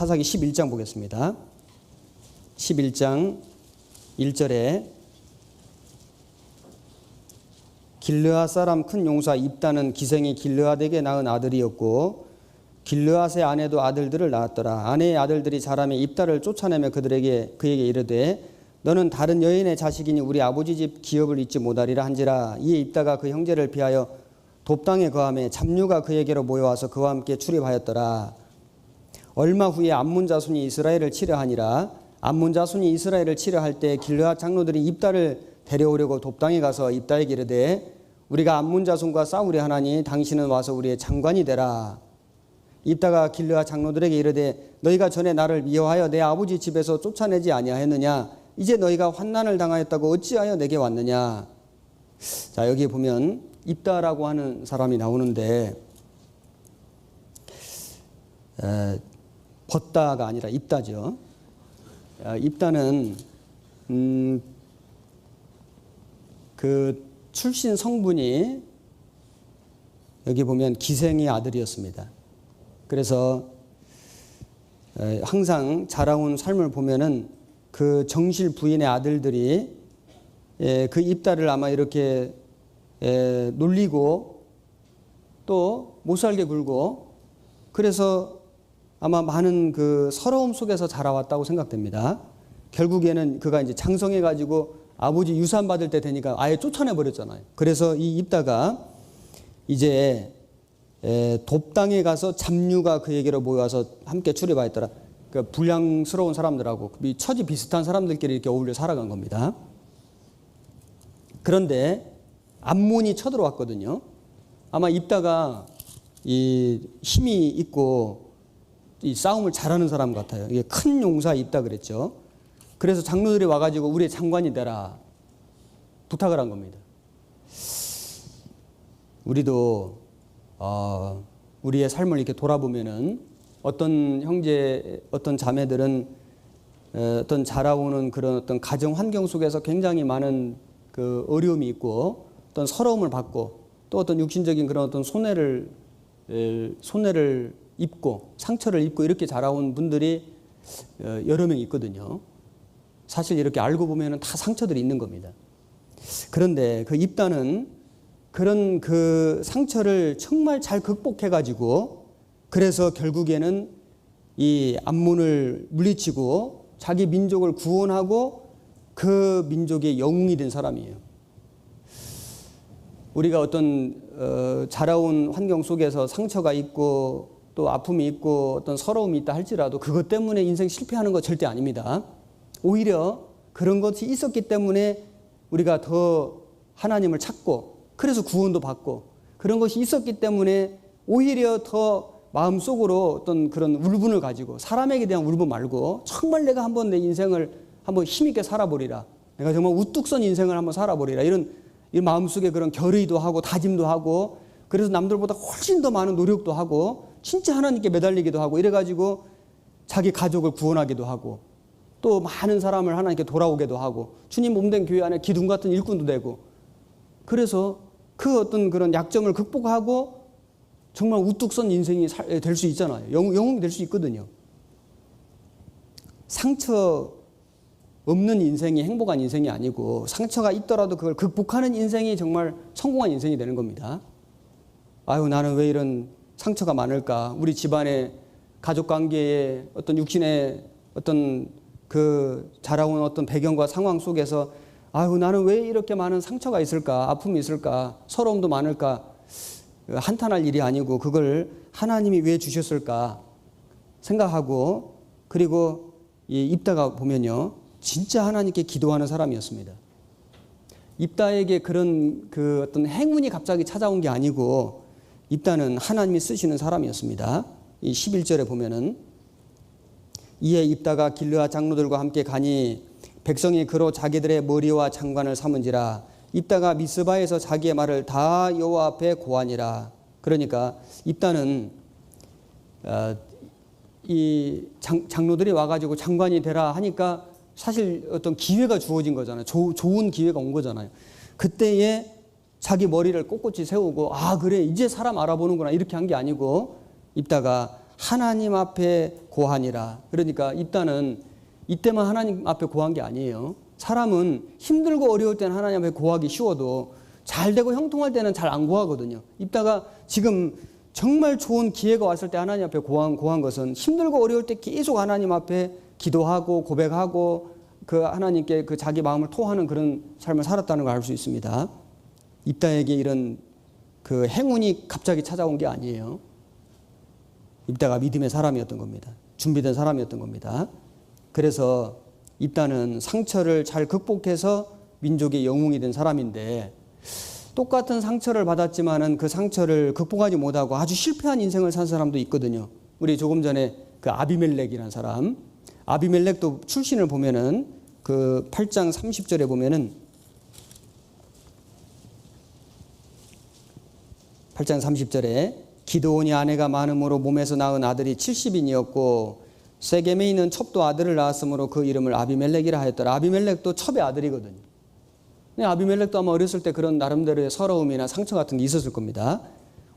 사사기 11장 보겠습니다. 11장 1절에 길르앗 사람 큰 용사 입다는 기생이 길르앗에게 낳은 아들이었고 길르앗의 아내도 아들들을 낳았더라. 아내의 아들들이 자라매 입다를 쫓아내며 그에게 이르되 너는 다른 여인의 자식이니 우리 아버지 집 기업을 잊지 못하리라 한지라. 이에 입다가 그 형제를 피하여 돕당에 거하매 잡류가 그에게로 모여와서 그와 함께 출입하였더라. 얼마 후에 암몬 자손이 이스라엘을 치려하니라. 암몬 자손이 이스라엘을 치려할 때 길르앗 장로들이 입다를 데려오려고 돕당에 가서 입다에게 이르되 우리가 암몬 자손과 싸우려 하나니 당신은 와서 우리의 장관이 되라. 입다가 길르앗 장로들에게 이르되 너희가 전에 나를 미워하여 내 아버지 집에서 쫓아내지 아니하였느냐? 이제 너희가 환난을 당하였다고 어찌하여 내게 왔느냐? 자, 여기 보면 입다라고 하는 사람이 나오는데 벗다가 아니라 입다죠. 입다는 그 출신 성분이 여기 보면 기생의 아들이었습니다. 그래서 항상 자라온 삶을 보면은 그 정실 부인의 아들들이 그 입다를 아마 이렇게 놀리고 또 못살게 굴고 그래서 아마 많은 그 서러움 속에서 자라왔다고 생각됩니다. 결국에는 그가 이제 장성해 가지고 아버지 유산 받을 때 되니까 아예 쫓아내 버렸잖아요. 그래서 이 입다가 이제 돕당에 가서 잡류가 그에게로 모여와서 함께 출입하였더라. 그러니까 불량스러운 사람들하고 처지 비슷한 사람들끼리 이렇게 어울려 살아간 겁니다. 그런데 암몬이 쳐들어왔거든요. 아마 입다가 이 힘이 있고 이 싸움을 잘하는 사람 같아요. 이게 큰 용사 입다 그랬죠. 그래서 장로들이 와가지고 우리의 장관이 되라 부탁을 한 겁니다. 우리도 우리의 삶을 이렇게 돌아보면은 어떤 형제, 어떤 자매들은 어떤 자라오는 그런 어떤 가정 환경 속에서 굉장히 많은 그 어려움이 있고 어떤 서러움을 받고 또 어떤 육신적인 그런 어떤 손해를 입고 상처를 입고 이렇게 자라온 분들이 여러 명 있거든요. 사실 이렇게 알고 보면은 다 상처들이 있는 겁니다. 그런데 그 입다는 그런 그 상처를 정말 잘 극복해가지고 그래서 결국에는 이 암몬을 물리치고 자기 민족을 구원하고 그 민족의 영웅이 된 사람이에요. 우리가 어떤 자라온 환경 속에서 상처가 있고 또 아픔이 있고 어떤 서러움이 있다 할지라도 그것 때문에 인생 실패하는 거 절대 아닙니다. 오히려 그런 것이 있었기 때문에 우리가 더 하나님을 찾고 그래서 구원도 받고 그런 것이 있었기 때문에 오히려 더 마음속으로 어떤 그런 울분을 가지고 사람에게 대한 울분 말고 정말 내가 한번 내 인생을 한번 힘있게 살아보리라. 내가 정말 우뚝 선 인생을 한번 살아보리라. 이런 마음속에 그런 결의도 하고 다짐도 하고 그래서 남들보다 훨씬 더 많은 노력도 하고 진짜 하나님께 매달리기도 하고 이래가지고 자기 가족을 구원하기도 하고 또 많은 사람을 하나님께 돌아오게도 하고 주님 몸된 교회 안에 기둥 같은 일꾼도 되고 그래서 그 어떤 그런 약점을 극복하고 정말 우뚝 선 인생이 될 수 있잖아요. 영웅이 될 수 있거든요. 상처 없는 인생이 행복한 인생이 아니고 상처가 있더라도 그걸 극복하는 인생이 정말 성공한 인생이 되는 겁니다. 아유, 나는 왜 이런 상처가 많을까? 우리 집안의 가족 관계에 어떤 육신의 어떤 그 자라온 어떤 배경과 상황 속에서 아유, 나는 왜 이렇게 많은 상처가 있을까? 아픔이 있을까? 서러움도 많을까? 한탄할 일이 아니고 그걸 하나님이 왜 주셨을까? 생각하고 그리고 이 입다가 보면요. 진짜 하나님께 기도하는 사람이었습니다. 입다에게 그런 그 어떤 행운이 갑자기 찾아온 게 아니고 입다는 하나님이 쓰시는 사람이었습니다. 이 11절에 보면은 이에 입다가 길르앗 장로들과 함께 가니 백성이 그로 자기들의 머리와 장관을 삼은지라. 입다가 미스바에서 자기의 말을 다 여호와 앞에 고하니라. 그러니까 입다는 이 장로들이 와가지고 장관이 되라 하니까 사실 어떤 기회가 주어진 거잖아요. 좋은 기회가 온 거잖아요. 그때에 자기 머리를 꼿꼿이 세우고 아 그래 이제 사람 알아보는구나 이렇게 한 게 아니고 입다가 하나님 앞에 고하니라. 그러니까 입다는 이때만 하나님 앞에 고한 게 아니에요. 사람은 힘들고 어려울 때는 하나님 앞에 고하기 쉬워도 잘 되고 형통할 때는 잘 안 고하거든요. 입다가 지금 정말 좋은 기회가 왔을 때 하나님 앞에 고한 것은 힘들고 어려울 때 계속 하나님 앞에 기도하고 고백하고 그 하나님께 그 자기 마음을 토하는 그런 삶을 살았다는 걸 알 수 있습니다. 입다에게 이런 그 행운이 갑자기 찾아온 게 아니에요. 입다가 믿음의 사람이었던 겁니다. 준비된 사람이었던 겁니다. 그래서 입다는 상처를 잘 극복해서 민족의 영웅이 된 사람인데 똑같은 상처를 받았지만은 그 상처를 극복하지 못하고 아주 실패한 인생을 산 사람도 있거든요. 우리 조금 전에 그 아비멜렉이라는 사람, 아비멜렉도 출신을 보면은 그 8장 30절에 보면은 8장 30절에 기드온이 아내가 많음으로 몸에서 낳은 아들이 70인이었고 세겜에 있는 첩도 아들을 낳았으므로 그 이름을 아비멜렉이라 하였더라. 아비멜렉도 첩의 아들이거든요. 아비멜렉도 아마 어렸을 때 그런 나름대로의 서러움이나 상처 같은 게 있었을 겁니다.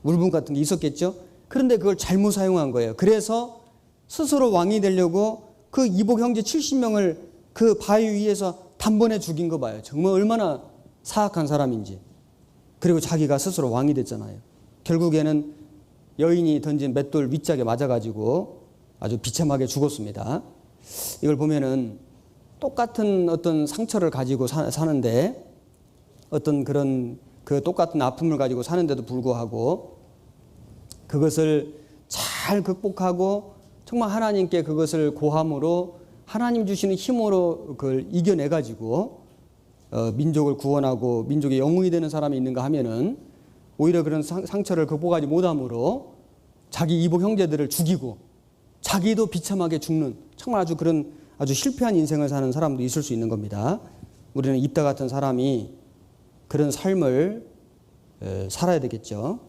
울분 같은 게 있었겠죠. 그런데 그걸 잘못 사용한 거예요. 그래서 스스로 왕이 되려고 그 이복 형제 70명을 그 바위 위에서 단번에 죽인 거 봐요. 정말 얼마나 사악한 사람인지. 그리고 자기가 스스로 왕이 됐잖아요. 결국에는 여인이 던진 맷돌 윗짝에 맞아가지고 아주 비참하게 죽었습니다. 이걸 보면은 똑같은 어떤 상처를 가지고 사는데 어떤 그런 그 똑같은 아픔을 가지고 사는데도 불구하고 그것을 잘 극복하고 정말 하나님께 그것을 고함으로 하나님 주시는 힘으로 그걸 이겨내가지고 민족을 구원하고 민족의 영웅이 되는 사람이 있는가 하면은 오히려 그런 상처를 극복하지 못함으로 자기 이복 형제들을 죽이고 자기도 비참하게 죽는 정말 아주 그런 아주 실패한 인생을 사는 사람도 있을 수 있는 겁니다. 우리는 입다 같은 사람이 그런 삶을 살아야 되겠죠.